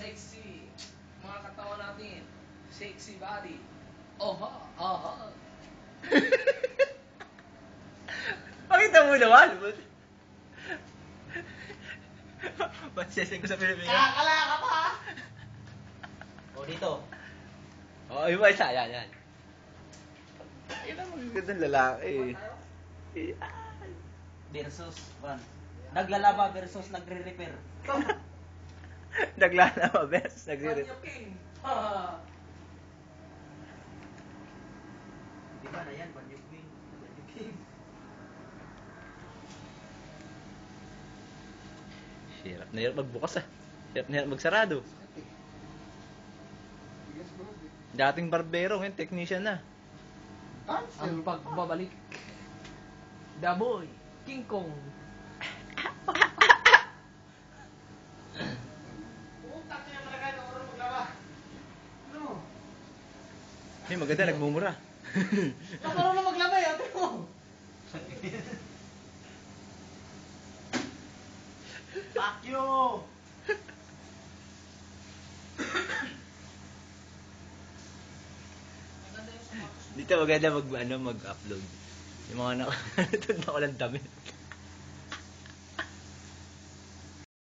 Sexy. Mga katawan natin. Sexy body. Oha, oha. Pakita mo naman. Pansesing ko sa Pilipinas. Kakala ka pa! O, dito. Oo, iba isa. Yan. Ayun ang magagandang lalaki. Versus, naglalaba versus nagre-repair. Naglalaba best. Banyo King. Ha. Di ba na yan? Banyo King. Banyo King. Hirap na hirap magbukas ah. Hirap na hirap magsarado. Dating barbero, ngayon technician na. Ang pagbabalik. The Boy. King Kong. Hey, maganda, nagmumura. Nakarong na maglabay, ate mo. Fuck you! Dito maganda mag-upload. Yung mga nakatod na ko lang damit.